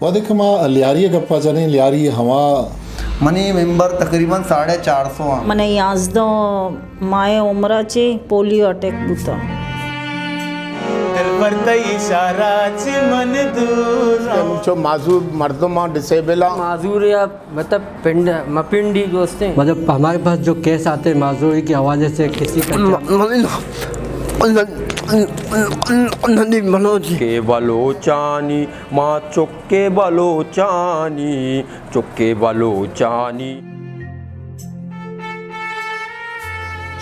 वादे के माँ लियारी गप्पा जाने लियारी हवा मनी मेंबर तकरीबन 450 મને યાઝદો માએ ઉમરાचे પોલિયો अटॅक बुता दिलबरता इशाराची मन दूर जो माजूर मर्दों डिसेबल माजूर या मतलब पिंड मपिंडी जो होते हैं मतलब हमारे पास जो केस आते हैं माजूरी की हवाले से किसी के बलोचानी माँ चुक्के बलोचानी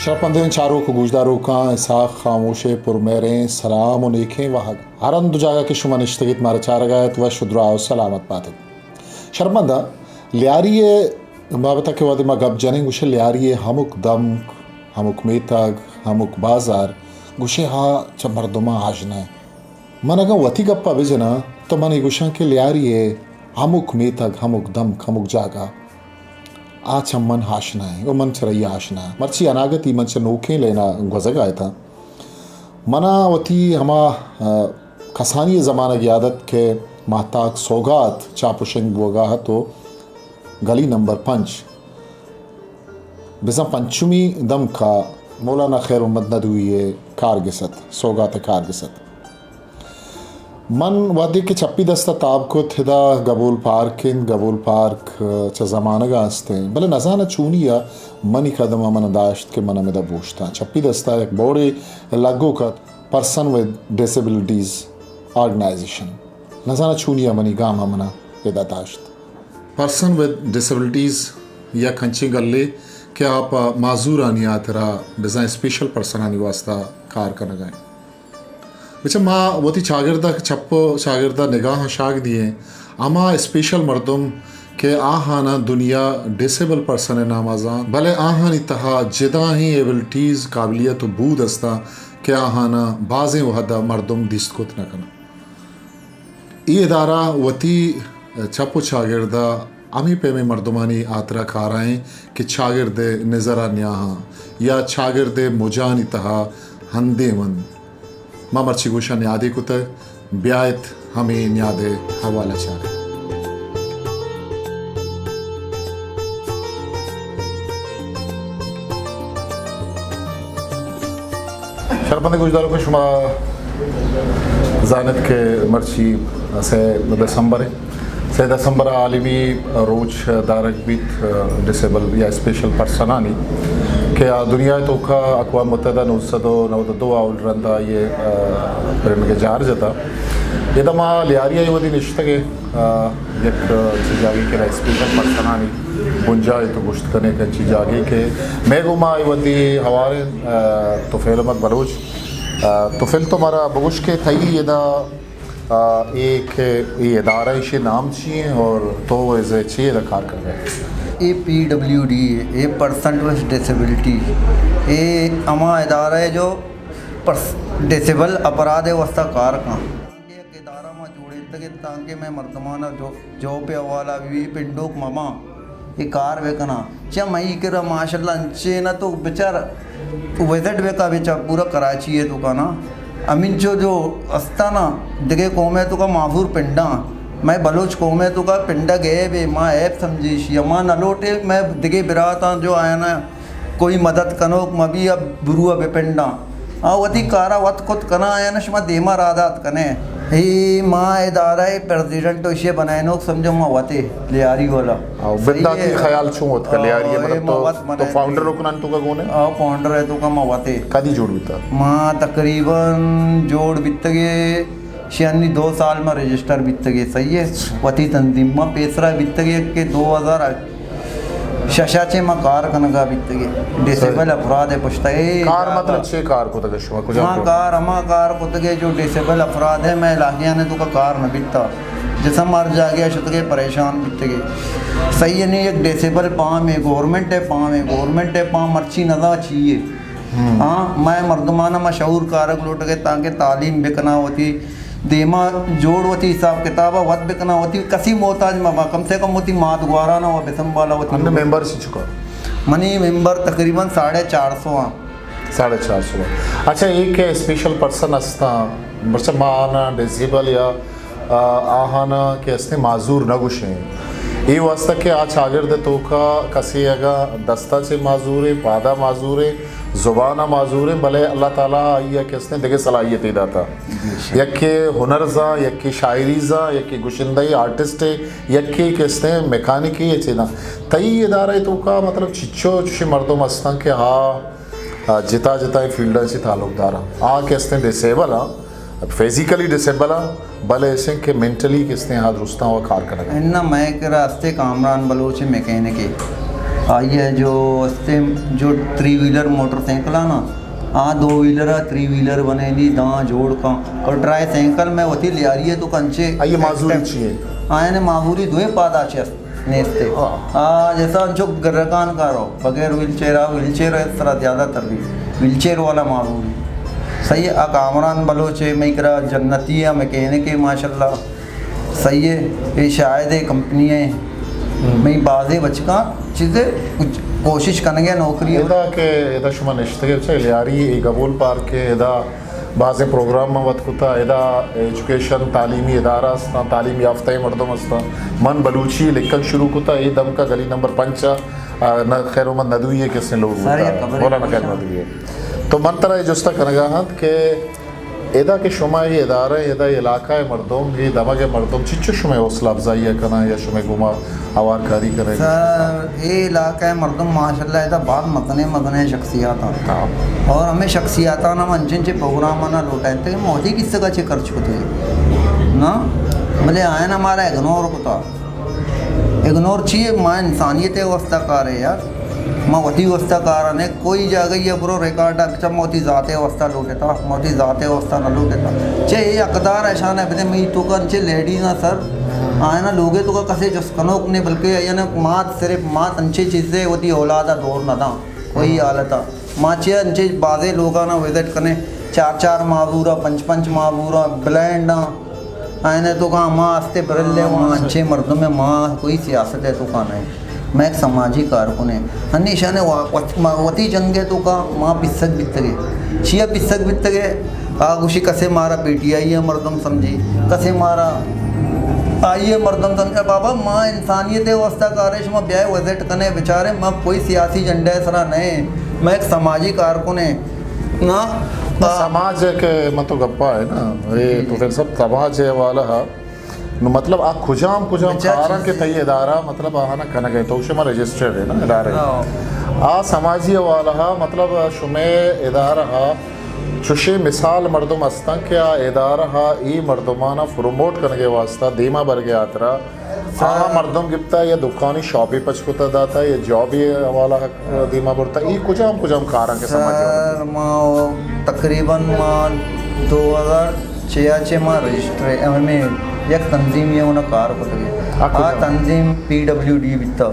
शरपंदे चारों को गुजदारों का इसाक खामोशे पुरमेरें सलाम उनेखें वहाँ हरन दुजागा के शुमा निश्तगित मारे चार गायत व शुद्राव सलामत पाते शरपंदा लियारी बाबता के वादे मा गप जाने गुशे लियारी हमुक दम हमुक मेतग हमुक बाजार गुशे हा चमरदुमा आजना है मन अगर वती गप्पा बेजना तो मन गुशा के लियारी हमुक मेतग हमुक दम हमुक जागा आज हम मन हाशना है वो मन चरैया हाशना है मर्ची अनागति मन से नोखे लेना गुजर आया था मना वती हमा खसानी ज़माना की आदत के महताक सौगात चापुशंग बोगा तो गली नंबर 5 बिजा पंचमी दम का मौलाना खैर मदद हुई है कारगिसत सौगात कारगिसत मन वादे के चप्पी दस्ता ताब को थिदा गबूल पार्क च ज़माना गास्ते भले नजाना चूनिया मनी कदम मन दाश्त के मन में दबोशता चप्पी दस्ता एक बड़े लागू का पर्सन विद डिसेबिलिटीज़ ऑर्गेनाइजेशन नजाना चूनिया मनी गामा मना यदा दाश्त पर्सन विद डिसेबिलिटीज़ या खंची गल्ले कि आप माजूर आनी आतरा डिज़ाइन स्पेशल पर्सन आनी वास्ता कार करना गए बच्चा माँ वती शागिर्दा छप्पो शागिर्दा निगाह शाग दिए आमा स्पेशल मर्दम के आहाना दुनिया डिसेबल पर्सन है नामाजान भले आहानी तहा जिदा ही एबिलिटीज़ काबिलियत बूद अस्ता के आहाना बाज़ें वहदा मर्दम दिस्तकुत न करना ये इदारा वती छप्पो शागिर्दा अमी पे में मर्दमानी आतरा खाराएँ कि शागिर्दे नज़रा न्याहा या शागिर्दे मुजानी तहा हंदे मन माँ मर्ची गोशा न्यादे कुत ब्यायत हमें न्यादे हवाला चारे शरपंदे गुजदारों को शुमा जानत के मर्ची से दिसंबर आलमी रोज दारक बीत डिसेबल या स्पेशल पर्सनानी के दुनिया तो का अक़वाम मुत्तहिदा 1992 आउल रंदा ये प्रेम के जार जता ये दमा लियारिया ये वदी निश्चित के एक चीज़ आगे के स्पेशल पर्सनानी बुंजाए तो गुश्त करने का चीज़ आगे के मैं गुमा ये वदी हवारे तो फेलमत बलोच तो फिल तो हमारा बगुश के थई ये दा एक ये इदारा इसे नाम चाहिए और तो ऐसे चाहिए रखार कर रहे APWD a person with disability ए अमा इदारा है जो डिसेबल अपराध है वस्ता कार का इदारा में जोड़े तक ताकि मैं मर्दमाना जो पे हवाला भी पिंडोक मामा ये कार वेकना चा मई कर माशाल्लाह अंचे ना तो बेचार विजिट वेका बेचार पूरा कराची है तो का ना अमीन जो अस्ताना दिगे कौम है तो का माफूर पिंडा मैं बलोच कौम है तो का पिंडा गए बे माँ ऐप समझीश यमा नलोटे मैं दिगे बिराता जो आया ना कोई मदद कनोक मबी अब बुरुआ बे पिंडा वती कारा वत खुद कना आया ना शमा देमा रादात कने ही माँ इदारा प्रेसिडेंट तो इसे बनाए नो समझो माँ वते लियारी वाला बिंदा की ख्याल छू होत का लियारी मतलब तो फाउंडर रुकनान तो का कौन है फाउंडर है तो का माँ वते कदी जोड़ बिता माँ तकरीबन जोड़ बितगे शियानी 2 साल में रजिस्टर बितगे सही है वती तंजीम माँ पेसरा बितगे के 2000 शशाचे माँ कार कनगा बितगे डिसेबल अपराध है पुछता कार मतलब छे कार को तक शुमा कुछ माँ कार अमा कार को तके जो डिसेबल अपराध है मैं लाहिया ने तो का कार न बिता जैसा मर जा गया शुतगे परेशान बितगे सही है नहीं एक डिसेबल पाँव में गवर्नमेंट है पाँव मर्ची नज़ा चाहिए हाँ मैं मर्दमाना मशहूर कारक लौट गए ताकि तालीम बिकना होती देमा जोड़ होती हिसाब किताब वत बिकना होती कसी मोहताज मामा कम से कम होती मात गुआरा ना हो बेसम वाला होती हमने मेंबर से चुका मनी मेंबर तकरीबन 450 450 अच्छा एक स्पेशल पर्सन असता बरसा माना डिसेबल या आहाना के असते माजूर नगुशें ये वास्ता के आ शागिर्द तो का कसी अगा दस्ता से माजूर है पादा माजूर है ज़ुबाना माजूर है भले अल्लाह ताला आइया के असते देखे सलाहियत ही दाता यक्के हुनर जा यक्के शायरी जा यक्के गुशिंदई आर्टिस्ट है यक्के के असते मैकेनिक है चीना तई इदारा तो का मतलब चिच्चो चुशी मर्दों मस्तां के हाँ जिता जिता फील्डर से ताल्लुकदार आ के असते डिसेबल फिजिकली डिसेबल भले ऐसे के मेंटली किसने हाथ रुस्ता हुआ कार करेगा इन्ना मैं के रास्ते कामरान बलोच मैकेनिक आइए जो अस्ते जो 3 व्हीलर मोटरसाइकिल ना दो व्हीलर 3 व्हीलर बने दी दाँ जोड़ का और ट्राई साइकिल में होती ले आ रही है तो कंचे आइए माजूरी चाहिए आए ने मामूरी दुए पादा चे नेस्ते जैसा जो गर्रकान का रहो बगैर व्हीलचेयर इस तरह ज़्यादातर भी व्हीलचेयर वाला मामूरी सही है कामरान बलोचे मैं करा जन्नती है मैकेनिक है माशाल्लाह सही है ये शायद कंपनी है मैं बाज़े बचका चीज़ें कुछ कोशिश करेंगे नौकरी इदा के इदा शुमा निश्चित से लियारी गबूल पार्क के इदा बाज़े प्रोग्राम में वतकुता इदा एजुकेशन तालीमी इदारा अस्ता तालीम याफ्ता मर्दम अस्ता मन बलूची लिखल शुरू कुता ये दम का गली नंबर 5 न खैरोमंद नदुई है किसने लोग बोला न खैर नदुई है तो मन तरह जुस्ता करेगा हाथ के एदा के शुमा ये इदारा एदा इलाका है मर्दों ये दमा के मर्दों चिच्चो शुमे हौसला अफजाई करना या शुमे गुमा आवारकारी करें सर ये इलाका है मर्दों माशाल्लाह एदा बहुत मतने शख्सियात और हमें शख्सियात ना मंचन चे प्रोग्राम ना लौटाए थे मोदी किससे का चे कर चुके ना भले आए ना हमारा इग्नोर होता इग्नोर चाहिए माँ इंसानियत अवस्था कार है यार माँ वती अवस्था कारण है कोई जगह ये बुरो रिकॉर्ड अच्छा मोती ज़ाते अवस्था लूटेता मोती ज़ाते अवस्था न लूटेता चे ये अकदार ऐसा है बने मैं तो का चे लेडीज ना सर आए ना लोगे तो का कसे जसकनोक ने बल्कि ये ना मात सिर्फ मात अच्छी चीज़ें होती औलादा दौर न था कोई हालत माँ चे अच्छे बाज़े लोग ना विजिट करने 4 माहूरा 5 माहूरा ब्लैंड ना आने तो कहाँ माँ आस्ते बरल वहाँ अच्छे मर्दों में माँ कोई सियासत है तो कहाँ नहीं मैं एक समाजी कारकुन है हनीशा ने वती जंगे तो का माँ पिस्सक बित्तगे छिया पिस्सक बित्तगे आगुशी कसे मारा पीटीआई है मर्दम समझी कसे मारा आइए मर्दम समझा बाबा माँ इंसानियत अवस्था कारेश माँ ब्याह वजट कने बेचारे माँ कोई सियासी झंडा सरा नहीं मैं एक सामाजिक कारकुन है ना समाज के मतलब गप्पा है ना ये तो फिर सब समाज है वाला है मतलब आ खुजाम कारण के तय इदारा मतलब आना कन गए तो शुमा रजिस्टर्ड है ना इदारे आ समाजी वाला मतलब शुमे इदारा चुशे मिसाल मर्दम अस्ता क्या इदारा ई मर्दमाना प्रमोट करने के वास्ता धीमा भर के आतरा मर्दम गिफ्ता या दुकानी शॉपी पचकुता दाता या जॉबी वाला धीमा भरता ये कुजाम कारण के समाज माँ तकरीबन माँ 2006 माँ रजिस्टर में एक तंजीम ये उन्हें कार को लगे तंजीम PWD बिता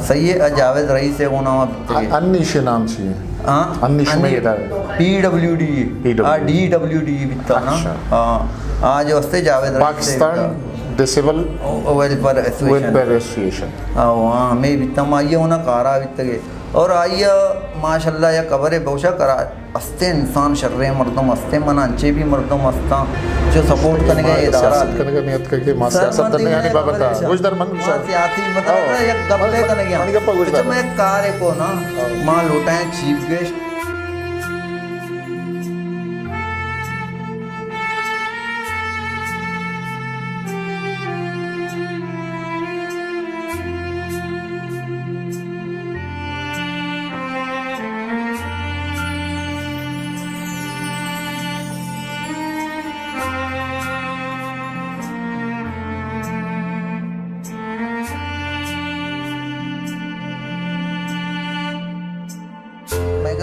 सही है जावेद रईस है उन्हें वहाँ बिता अन्निश नाम चाहिए अन्निश में PWD DWD बिता ना आज वास्ते Javed Pakistan disable welfare association वहाँ में बिता माँ ये उन्हें कारा बिता गए और आइए माशाल्लाह या कबर बहुशा करा अस्ते इंसान शर्रे मर्दम अस्ते मनांचे भी मर्दम अस्ता जो सपोर्ट करने का इदारा करने का नियत करके मां सियासत करने यानी बाबा गुजर मन सियासी मतलब एक गप्पे करने गया मैं कार को ना मां लौटाए चीफ गेस्ट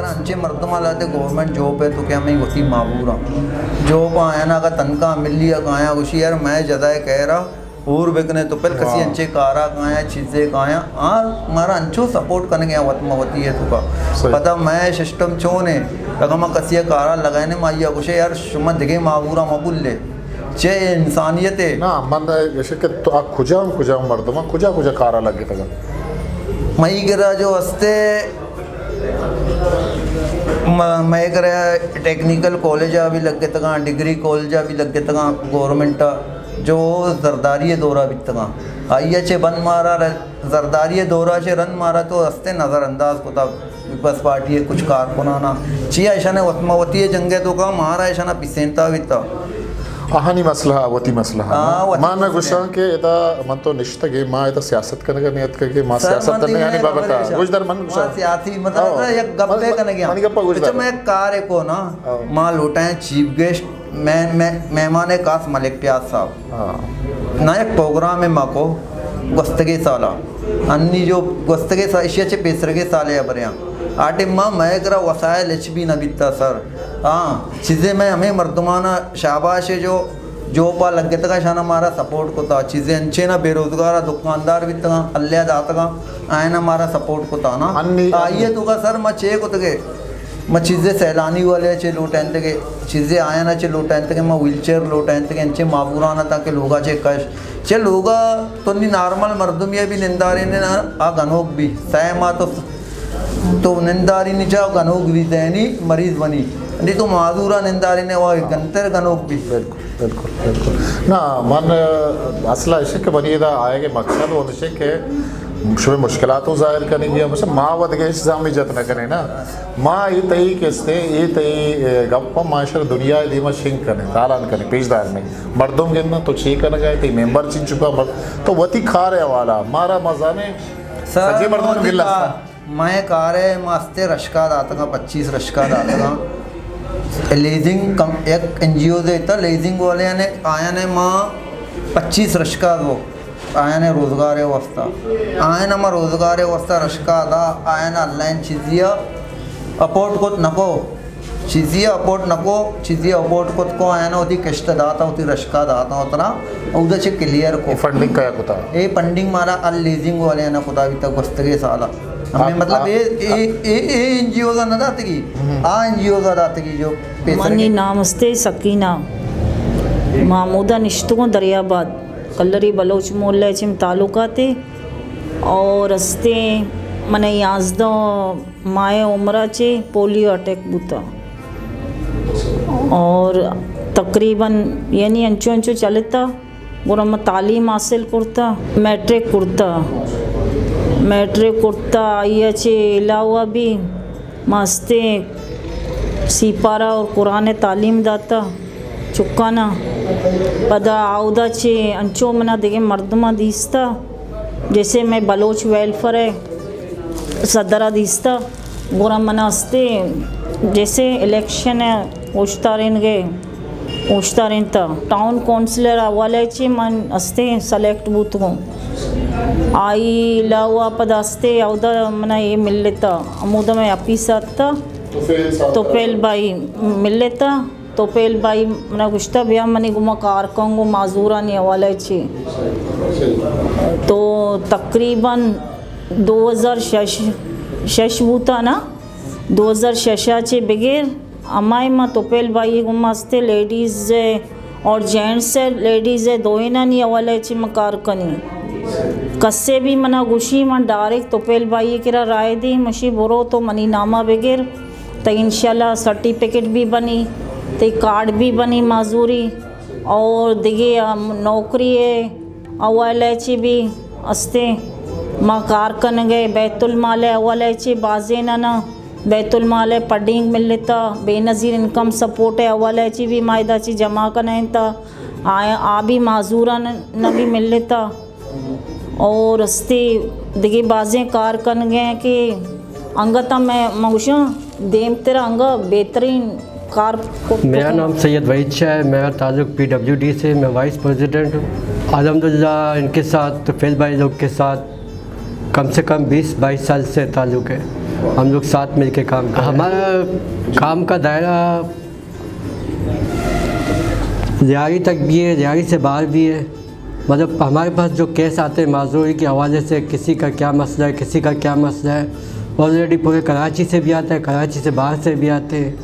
अंचे मर्दमा लाते गवर्नमेंट जॉब है तो क्या मैं होती माबूर हूँ जॉब आया ना का तनख्वाह मिल लिया कहाँ उसी यार मैं जदाए कह रहा और बिकने तो पहले कसी अंचे कारा कहाँ चीज़ें कहाँ हमारा अंचो सपोर्ट करने गया वतमवती है तो का पता मैं सिस्टम चो ने अगर मैं कसी कारा लगाने माइया कुछ यार शुमा दिखे माबूरा मबुल ले चे इंसानियत है ना मन जैसे कि तो आप खुजा मर्दमा खुजा कारा लगे तक मई गिरा जो हस्ते मैं कर टेक्निकल कॉलेज भी लगे तक डिग्री कॉलेज भी लगे तक गवर्नमेंट जो जरदारी दौरा बितगा आइया चे बन मारा जरदारी दौरा चे रन मारा तो रस्ते नज़रअंदाज को था विपस पार्टी है कुछ कारकुनाना चिया ऐसा ने वतमावती जंगे तो का महारा ऐसा ना पिसेंता बिता ahani maslaha wati maslaha wati mana gushan ke ita man to nishtage ma ita siyasat karne ka niyat karke ma siyasat karne yani babata gujdar man ma siyasi मतलब एक गप्पे करने गया अच्छा मैं कार को ना मां लौटाए चीफ गेस्ट मेहमान कास मलिक प्याज साहब ना एक प्रोग्राम है माँ को गस्तगे साला अन्नी जो गस्तगे साइशिया चे पेसरगे साले अबरिया आटे माँ मैं करा वसायल एच भी न बीतता सर हाँ चीज़ें मैं हमें मर्दमाना शाबाश है जो पा लग गया था शाना हमारा सपोर्ट को था चीज़ें अच्छे ना बेरोजगार दुकानदार भी था अल्लाह जाता का आए ना हमारा सपोर्ट को था ना आइए तो का सर मैं चे को तके मैं चीज़ें सैलानी वाले चे लोटाइन तक चीज़ें आया ना चे लोटाइन तक मैं व्हील चेयर लोटाइन तक अच्छे माफूराना था कि लोगा चे कश चे लोगा तो नहीं नॉर्मल मर्दमिया भी निंदारे ने ना आ गनोक भी सह माँ तो निंदारी नहीं चाहो गनोक भी दैनी मरीज बनी नहीं तो माजूरा निंदारी ने वह गंतर गनोक भी बिल्कुल बिल्कुल बिल्कुल ना मन असला ऐसे के बनी दा आए के मकसद वो निश्चय के शुभ मुश्किलात तो जाहिर करेंगे हम सब माँ वध गए जामी जतन करें ना माँ ये तई किस्ते ये तई गप्पा माशर दुनिया दीमा शिंक करें तालान करें पेशदार में मर्दों के ना तो छे कर गए थे मेंबर चिन चुका तो वती खा रहे वाला मारा मजा ने सजे मर्दों ने मिला मैं कार है मस्ते रश्का दाता का 25 रश्का दाता का लेजिंग कम एक NGO से इतना लेजिंग वाले ने आया ने माँ 25 रश्का दो आया ने रोज़गार वस्ता आया ना माँ रोज़गार वस्ता रश्का दा आया ना ऑनलाइन चीज़िया अपोर्ट को नको चीज़िया अपोर्ट नको चीज़िया अपोर्ट को आया ना होती किश्त दाता होती रश्का दाता उतना उधर से क्लियर को फंडिंग का कुता ये फंडिंग मारा अल लेजिंग वाले ना कुता अभी तक वस्तगे साला हमें मतलब ये NGO का ना दाते की NGO का दाते की जो मनी नामस्ते सकीना महमूदा निश्तों दरियाबाद कल्लरी बलोच मोहल्ले चिम तालुका थे और रस्ते मने याजदा माए उम्रा चे पोलियो अटैक बुता और तकरीबन यानी अंचो अंचो चलता गुरु मैं तालीम हासिल करता मैट्रिक करता आइए चे अलावा भी मस्ते सीपारा और कुरान तालीम दाता चुकाना पदा आउदा चे अंचो मना देखे मर्दमा दीस्ता जैसे मैं बलोच वेलफेयर है सदरा दीस्ता गोरा मना हस्ते जैसे इलेक्शन है ओश्तारेन था टाउन काउंसिलर अवाले चे मन हस्ते सेलेक्ट बूथ को आई लावा पद हस्ते आउदा मना ये मिल लेता अमूदा में अपीस आता तो पेल भाई मिल लेता तो पेल भाई मना गुश्ता भैया मनी गुमा कार कंगो माजूरा नहीं हवाले चे तो तकरीबन 2006 बूता ना 2006 चे बगैर अमाई माँ तोपेल भाई गुमास्ते लेडीज़ और जेंट्स है लेडीज़ है दो ही ना नहीं हवाले चे मकार कनी कस्से भी मना गुशी मन डायरेक्ट तोपेल भाई किरा राय दी मशी बोरो तो मनी नामा बगैर तो इंशाल्लाह सर्टिफिकेट भी बनी तो कार्ड भी बनी माजूरी और दिगे नौकरी है अवालची भी अस्ते माँ कारकन गए बैतुल माल है अवालची बाजे ना बैतुल माल है पडिंग मिल लेता बेनज़ीर इनकम सपोर्ट है अवालची भी मायदाची जमा करना था आ भी माजूरा न भी मिल लेता और अस्ते दिगे बाजे कारकन गए कि अंगता मैं मऊशा देम तेरा अंग बेहतरीन कार मेरा नाम सैयद वहीद शाह है। मेरा ताल्लुक़ PWD से, मैं वाइस प्रेसिडेंट हूँ। अल्हम्दुलिल्लाह इनके साथ तो फैल भाई लोग के साथ कम से कम 20-22 साल से ताल्लुक़ है। हम लोग साथ मिल के काम करते हैं। हमारा काम का दायरा लियारी तक भी है, लियारी से बाहर भी है। मतलब हमारे पास जो केस आते हैं माजूरी के हवाले से, किसी का क्या मसला है, किसी का क्या मसला है, ऑलरेडी पूरे कराची से भी आता है, कराची से बाहर से भी आते हैं,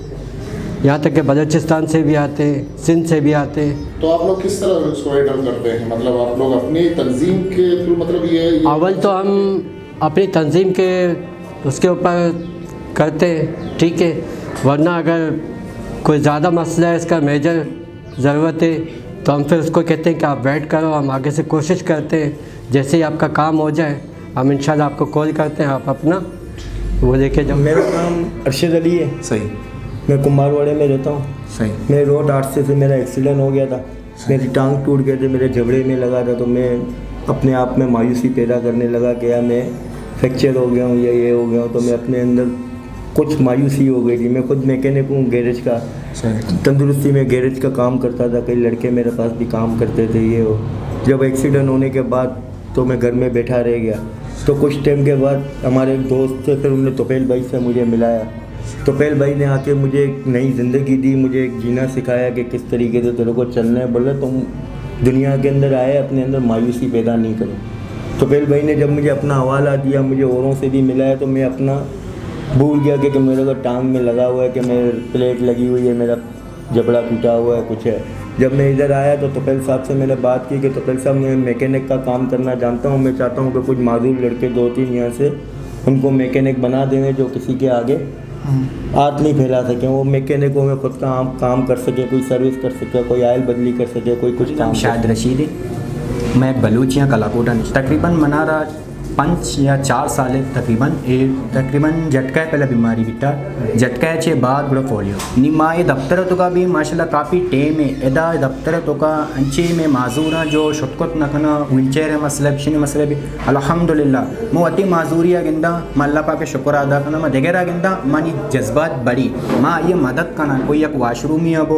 यहाँ तक कि बलूचिस्तान से भी आते हैं, सिंध से भी आते हैं। तो आप लोग किस तरह इसको हैंडल करते हैं? मतलब आप लोग अपनी तंजीम के थ्रू, मतलब ये अव्वल तो हम अपनी तंजीम के उसके ऊपर करते हैं, ठीक है, वरना अगर कोई ज़्यादा मसला है, इसका मेजर ज़रूरत है, तो हम फिर उसको कहते हैं कि आप वेट करो, हम आगे से कोशिश करते हैं, जैसे ही आपका काम हो जाए हम इंशाल्लाह आपको कॉल करते हैं, आप अपना वो लेके जाओ। मेरा नाम अरशद अली है। सही मैं कुमारवाड़े में रहता हूँ। सही। मैं रोड हादसे से मेरा एक्सीडेंट हो गया था, मेरी टांग टूट गए थे, मेरे जबड़े में लगा था, तो मैं अपने आप में मायूसी पैदा करने लगा कि यार मैं फ्रैक्चर हो गया हूँ या ये हो गया हूँ। तो मैं अपने अंदर कुछ मायूसी हो गई थी। मैं खुद मैकेनिक हूँ गैरेज का, तंदुरुस्ती में गैरेज का काम करता था, कई लड़के मेरे पास भी काम करते थे ये हो। जब एक्सीडेंट होने के बाद तो मैं घर में बैठा रह गया। तो कुछ टाइम के बाद हमारे एक दोस्त थे, फिर उन्होंने तोपेल भाई से मुझे मिलाया। तोपेल भाई ने आके मुझे एक नई ज़िंदगी दी, मुझे एक जीना सिखाया कि किस तरीके से तेरे को चलना है। बोले तुम दुनिया के अंदर आए, अपने अंदर मायूसी पैदा नहीं करो। तोपेल भाई ने जब मुझे अपना हवाला दिया, मुझे औरों से भी मिलाया, तो मैं अपना भूल गया कि मेरे को टांग में लगा हुआ है, कि मेरे प्लेट लगी हुई है, मेरा जबड़ा टूटा हुआ है, कुछ है। जब मैं इधर आया तो तोपेल साहब से मैंने बात की कि तोपेल साहब मैं मैकेनिक का काम करना जानता हूँ, मैं चाहता हूँ कि कुछ माजूर लड़के 2-3 यहाँ से उनको मैकेनिक बना देंगे जो किसी के आगे हाथ नहीं फैला सकें। वो मैकेनिकों में खुद का काम कर सके, कोई सर्विस कर सके, कोई आयल बदली कर सके, कोई कुछ काम। शाहिद रशीदी, मैं बलूचियाँ कलाकोटा तकरीबन मना रहा 5 या 4 साल तकरीबन झटका है पहले बीमारी बिटा झटका है बाद बड़ा फोलियो नी माँ ये दफ्तर तो का भी माशाल्लाह काफ़ी टेम है एदा दफ्तर तो का अंचे में माजूर जो शुटकुत नखना व्हील चेयर है मसले पिछले मसले भी अल्हम्दुलिल्लाह मो अति माजूरिया गिंदा माँ अल्लाह पाक के शुक्र अदा करना मैं देखेरा गिंदा मानी जज्बात बड़ी माँ ये मदद करना कोई एक वाशरूम ही अब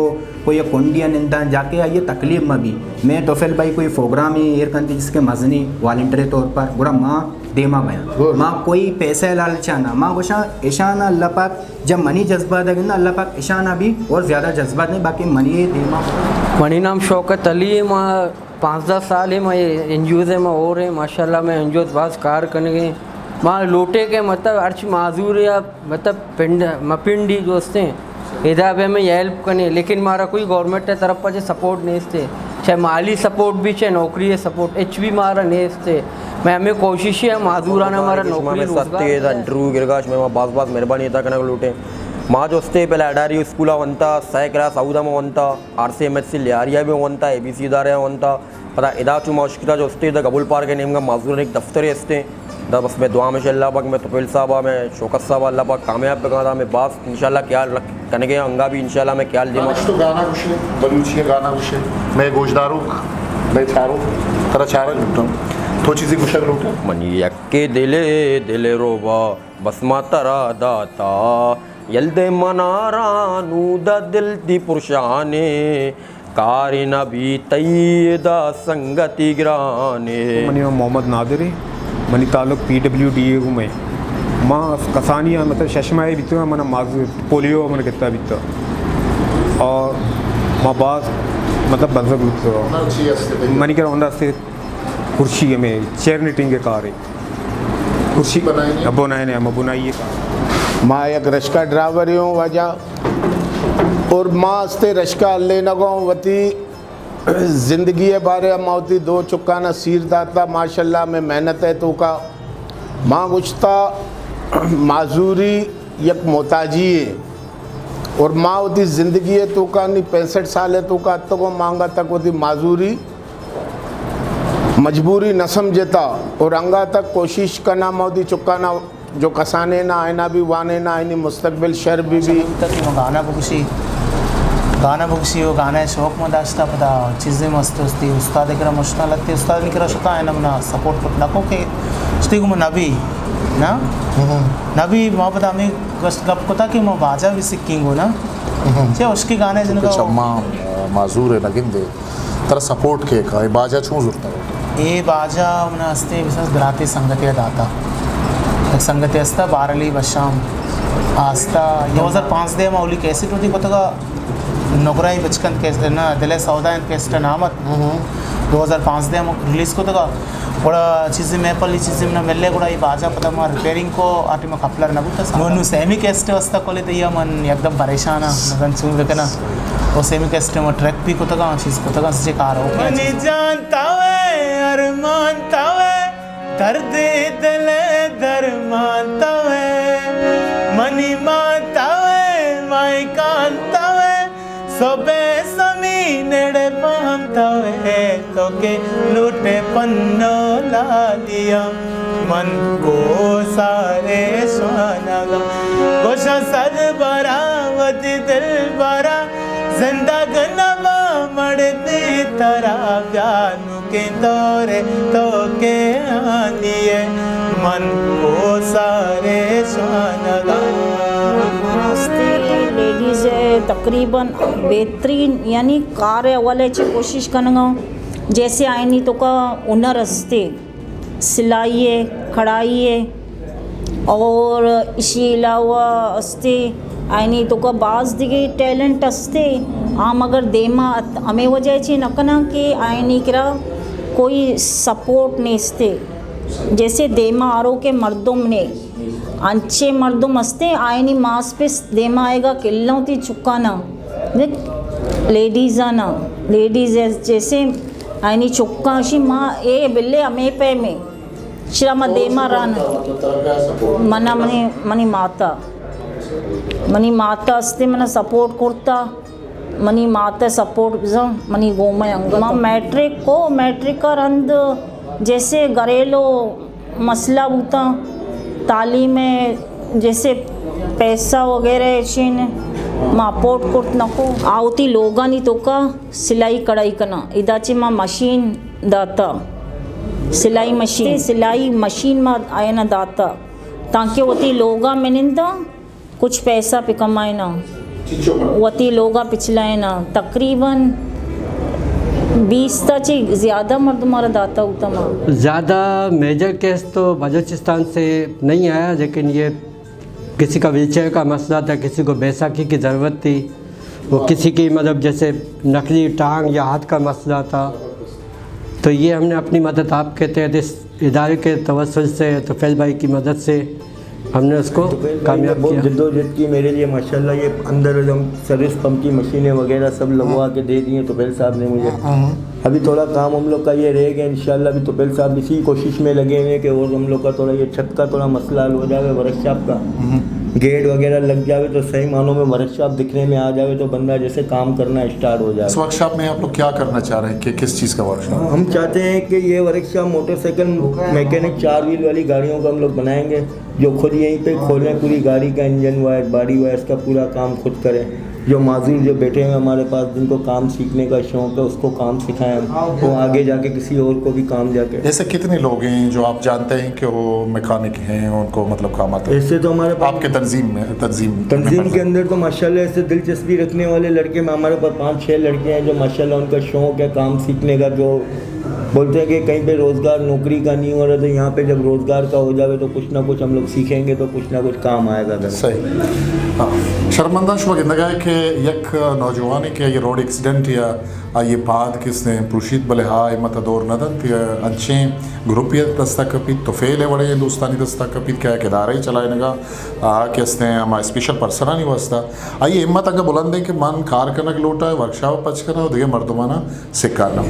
कोई एक कुंडिया निंदा जाके आइए तकलीफ में भी मैं तोफेल भाई कोई प्रोग्राम ही एयर कंदी जिसके मजनी वॉलंटरी तौर पर बुरा माँ देमा गया माँ कोई पैसे लालचाना माँ गुशा ईशाना अल्लाह पाक जब मनी जज्बात है ना अल्लाह पाक ईशाना भी और ज़्यादा जज्बात नहीं बाकी मनी देमा। मनी नाम शौकत अली माँ 5-10 साल है मैं एनजीओ से मैं हो रहे माशाल्लाह मैं एनजीओ पास कार करने गए माँ लोटे के मतलब अर्च माजूर या मतलब पिंडी दोस्त हैं हिदाब में हेल्प करने लेकिन मारा कोई गवर्नमेंट के तरफ पर सपोर्ट नहीं थे चाहे माली सपोर्ट भी चाहे नौकरी सपोर्ट एच भी मारा नहीं थे मैं हमें कोशिश है माजूराना हमारा नौकरी इंटरव्यू गिरगाश में बास बास मेहरबानी था कना लूटे माँ जो वस्ते पहले अडारी स्कूल वंता सैकरा सऊदा में वंता RCMHC लियारिया भी वंता ABC इदारे वंता पता इदा चुमा मुश्किल जो वस्ते कबूल पार्क के नेम का माजूर एक दफ्तर हस्ते दा बस मैं दुआ में अल्लाह पाक मैं तोपेल साहब मैं शौकत साहब अल्लाह पाक कामयाब पे कहा मैं बास इंशाल्लाह ख्याल रख कने के अंगा भी इंशाल्लाह मैं ख्याल दे तो गाना कुछ बलूची गाना कुछ मैं गोशदारू मैं चारों तरह चारा लुटा तो चीज़ें कुछ लुटा मनी यक्के दिले रोबा बस मातरा दाता यल्दे मनारानू दा दिल दी पुरशाने कारिना भी तईदा संगति ग्राने मनी मोहम्मद नादिरी मनी ताल्लुक PWDA को मैं माँ कसानिया मतलब शशमाए बीतवा मना माजू पोलियो मन कितना बीता और माँ बास मतलब बंजर बीतवा मनी कर होंदा से कुर्सी में चेयर निटिंग के कार है कुर्सी बनाए ने हम बनाइए माँ एक रश्का ड्राइवर हूँ वजह और माँ से रश्का लेना को वती ज़िंदगी बारे मौती 2 चुकाना सीर दाता माशाल्लाह में मेहनत है तो का माँ गुश्ता माजूरी यक मोताजी है और माँ होती ज़िंदगी है तो का नहीं 65 साल है तो का तो को मांगा तक होती माजूरी मजबूरी न समझता और अंगा तक कोशिश करना मोदी चुकाना जो कसाने ना आयना भी वाने ना आईनी मुस्तकबिल शर भी गाना बुक्सी हो गाना शौक में दाश्ता पता चीज़ें मस्त होती उस्ताद एक मुश्ता लगती उस्ताद नहीं करा शुता है ना मना सपोर्ट कर नको के स्टी को नबी ना नबी माँ पता हमें गप को था कि मैं बाजा भी सीखिंग हो ना चाहे उसके गाने जिनका चम्मा माजूर है नगिन दे तरह सपोर्ट के का बाजा छू जुड़ता है ये बाजा मना हस्ते विशेष ग्राते संगतिया दाता एक संगति हस्ता बारली बशाम आस्ता 2005 दे मौली कैसेट होती पता का नौकराई बचकन कैसे ना दिले सौदा कैसेट नामत 2005 दे हम रिलीज़ को तो बड़ा चीज़ें मैं पली चीज़ें ना मिलने बड़ा ये बाजा पता मैं रिपेयरिंग को आटी में कपलर ना बुता मोनू सेमी कैसेट वस्ता को लेते ये मन एकदम परेशान है नगन सुन वेकना वो सेमी कैसेट में ट्रैक भी को तो का चीज़ को तो का सच्चे कार हो मन जानता है अरमानता है दर्द दिल दरमानता है मनी मानता है माई कांता है सबे समी नेड़े पहमता तवे तो के लूटे पन्नो लालिया मन को सारे स्वानगम गोशा सर बरावती दिल बरा जिंदा गनवा मड़ती तरा प्यानु के तोरे तो के आनिए मन को सारे स्वानगम लेडीज तकरीबन बेहतरीन यानी कार्य वाल्याची कोशिश करणं जैसे आईनी तो का हुनर असते सिलाई है कढ़ाई है और इसी अलावा असते आईनी तो का बाज दिगे टैलेंट असते आम अगर देमा हमें वजायची नकना की आईनी करा कोई सपोर्ट नेसते जैसे देमा आरो के मर्दों ने अंचे मर्दुम असते आयनी मास पे देमा आएगा किल्लों ती चुकाना लेडीज़ आना लेडीज़ जैसे आयनी चुक्का अशी माँ ए बिल्ले अमे पे में श्रम देमा राना मना मनी माता असते मना सपोर्ट करता मनी माता सपोर्ट मनी गोमय अंग माँ मैट्रिक का रंद जैसे घरेलू मसला होता तालीम में जैसे पैसा वगैरह चीन माँ पोट कुट नको आवती लोगानी तो का सिलाई कढ़ाई कना इदाची माँ मशीन दाता सिलाई मशीन माँ आया ना दाता ताकि वती लोगा में निंदा कुछ पैसा पे कमाए ना वती लोगा पिछलाए ना तकरीबन 20 तक ज़्यादा मर्द मारा दाता होता माँ ज़्यादा मेजर केस तो बलूचिस्तान से नहीं आया लेकिन ये किसी का व्हीलचेयर का मसला था किसी को बैसाखी की ज़रूरत थी वो किसी की मतलब जैसे नकली टांग या हाथ का मसला था तो ये हमने अपनी मदद आपके तहत इस इदारे के तवस्सुल से तुफैल भाई की मदद से हमने उसको कामयाब बहुत किया। जद्दोजहद की मेरे लिए माशाल्लाह ये अंदर हम सर्विस पंप की मशीनें वगैरह सब लगवा के दे दी हैं तुफैल साहब ने मुझे। अभी थोड़ा काम हम लोग का ये रह गया इंशाल्लाह अभी तुफैल साहब इसी कोशिश में लगे हुए हैं कि और हम लोग का थोड़ा ये छत का थोड़ा मसला हल हो जाए वर्कशॉप का गेट वगैरह लग जाए तो सही मानों में वर्कशॉप दिखने में आ जाए तो बंदा जैसे काम करना स्टार्ट हो जाए। इस वर्कशॉप में आप लोग क्या करना चाह रहे हैं कि किस चीज़ का वर्कशॉप? हम चाहते हैं कि ये वर्कशॉप मोटरसाइकिल मैकेनिक 4 व्हील वाली गाड़ियों का हम लोग बनाएंगे जो खुद यहीं पे खोलें पूरी गाड़ी का इंजन वायर बॉडी वायर्स का पूरा काम खुद करें। जो माजूर जो बैठे हैं हमारे पास जिनको काम सीखने का शौक़ है उसको काम सिखाएं हम वो आगे जाके किसी और को भी काम जाके। ऐसे कितने लोग हैं जो आप जानते हैं कि वो मैकेनिक हैं उनको मतलब काम आता है? ऐसे तो हमारे आपके तंजीम के अंदर तो माशाल्लाह ऐसे दिलचस्पी रखने वाले लड़के में हमारे पास 5-6 लड़के हैं जो माशाल्लाह उनका शौक़ है काम सीखने का जो बोलते हैं कि कहीं पे रोज़गार नौकरी का नहीं हो रहा तो यहाँ पे जब रोज़गार का हो जाए तो कुछ ना कुछ हम लोग सीखेंगे तो कुछ ना कुछ काम आएगा। सही शर्मंदा शुभ गिंदगा कि यक नौजवान के ये रोड एक्सीडेंट या ये बाद किसने पुरुषित बले हाय मतदोर नदत अच्छे ग्रुपिय दस्तकपित तो फेल है बड़े हिंदुस्तानी दस्तकपित क्या किदारे ही चलाए नगा कि इसने हमारा स्पेशल पर्सन नहीं वस्ता आइए हिम्मत अगर बुलंद है कि मन कार करना के लोटा है वर्कशॉप पच करना और दिए मर्दमाना सिखाना।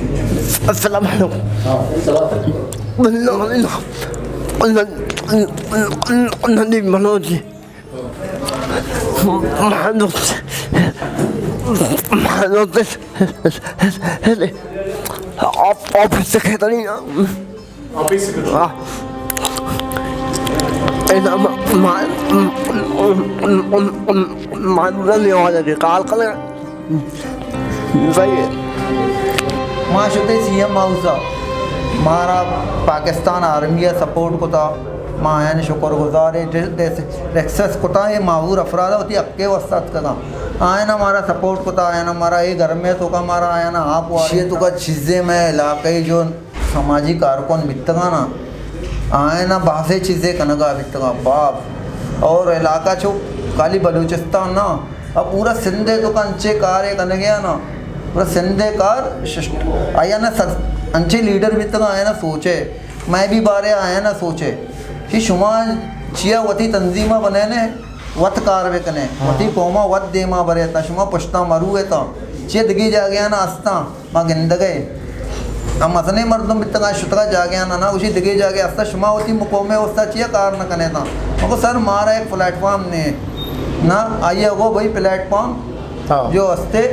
ऑफिस से कहता नहीं ऑफिस से मां शुते सीएम हाउस मारा पाकिस्तान आर्मी सपोर्ट को था मां आयन शुक्रगुजार रेक्सेस को था ये माहूर अफराद होती अक्के वस्ताद का आयन हमारा सपोर्ट को था आयन हमारा ये घर में तो का हमारा आयन आप ये तो का चीज़ें में इलाके जो सामाजिक कारकुन बितगा ना आयन बासे चीज़ें कनगा बितगा बाप और इलाका चो काली बलूचिस्तान ना अब पूरा सिंधे तो का अंचे कार एक कन गया ना पूरा सिंधे कार आया ना अंचे लीडर बितगा आया ना सोचे मैं भी बारे आया ना सोचे कि शुमा चिया वती तंजीमा बने ने वत कार वे कने वती कोमा वत देमा बरे ता शुमा पुश्ता मरू है ता चिया दगी जा गया ना अस्ता मां गिंद गए हम असने मर्दम बितगा शुतगा जा गया ना उसी दगी जा गया अस्ता शुमा वती मुकोमे उस्ता चिया कार न कने ता मको सर मारा एक प्लेटफॉर्म ने ना आइए वो भाई प्लेटफॉर्म जो अस्ते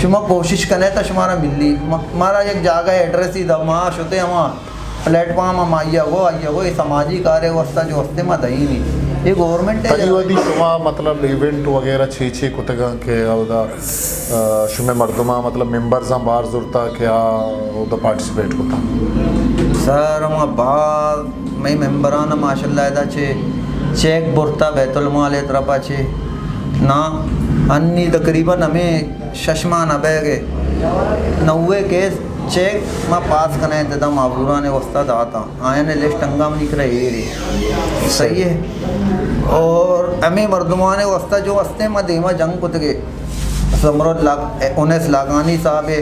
शुमा कोशिश करें तो शुमारा मिली हमारा एक जगह एड्रेस ही दा माँ शुते हमारा प्लेटफॉर्म हम आइया वो ये सामाजिक कार्य व्यवस्था जो हस्ते में दही नहीं ये गवर्नमेंट कई वदी शुमा मतलब इवेंट वगैरह छे कुतगा के औदा शुमे मर्दमा मतलब मेंबर्स हम बाहर जुरता क्या औदा पार्टिसिपेट होता सर हम बाद मैं मेंबराना माशाल्लाह दा छे चेक बुरता बैतुल माल तरफा छे ना अन्नी तकरीबन हमें शशमा न बैगे 90 केस चेक में पास करने दादा माबूरा ने वस्ता दाता आया ने लिस्ट अंगा में निकला ये सही है। और हमें मर्दुमा ने वस्ता जो वस्ते में देमा जंग कुत के समरोद लाग उन्हें लागानी साहब है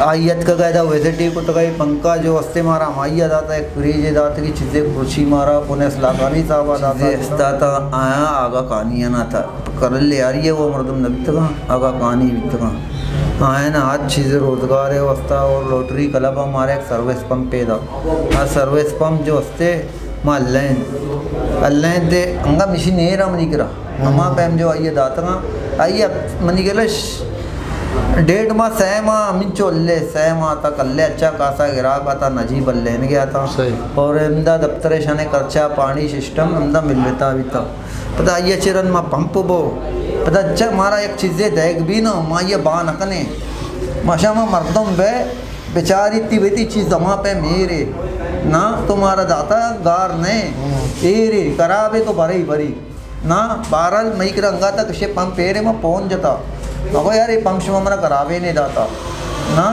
आयत का गया था वैसे टी कुत गई पंखा जो वस्ते मारा माइया दाता एक फ्रीज दाता की चीज़ें खुशी मारा उन्हें लागानी साहब दाता आया आगा कहानियाँ ना था कर ले यार ये वो मर्दम नबी तक आगा कहानी भी तक आए ना आज चीज़ें रोज़गार है वस्ता और लॉटरी क्लब हमारे एक सर्विस पंप पे था हाँ सर्विस पंप जो हस्ते माँ अल्लाह दे अंगा मिशी नहीं रहा मनी करा अम्मा पैम जो आइए दाता आइए मनी के 1.5 माह 6 माह अमीन चोल्ले 6 माह तक अल्ले अच्छा खासा गिराक आता नजीब लेने गया था और अमदा दफ्तर शाने खर्चा पानी सिस्टम अमदा मिल लेता अभी तक पता ये चिरन माँ पंप बो पता अच्छा हमारा एक चीज़ें देख भी ना माँ ये बा नकने माशा माँ मर्दम बे बेचारी इतनी बेती चीज़ जमा पे मेरे ना तुम्हारा दाता गार ने एरे कराबे तो भरी भरी ना 12 मई के रंगा तक शे पंप पेरे में पहुँच जाता अब यार ये पंप शुमा मरा करावे नहीं दाता ना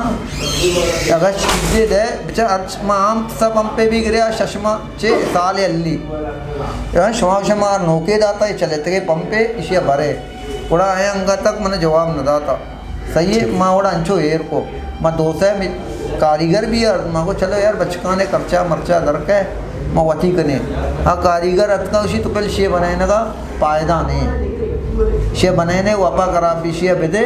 अगर चीज़ें दे बेचारा आम सब पंप पे भी गिरे शशमा 6 साल अल्ली यार शुमा नौके दाता ये चले थे पंप पे इसे भरे उड़ा आए अंगा तक मैंने जवाब न दाता सही है माँ उड़ा अंचो एर को माँ दोस्त है कारीगर भी यार माँ को चलो यार बचकाने खर्चा मर्चा दरक है माँ वती कने हाँ कारीगर अतका उसी तो पहले शे बनाने का फायदा नहीं शे बनाने वापा करा भी शे बेदे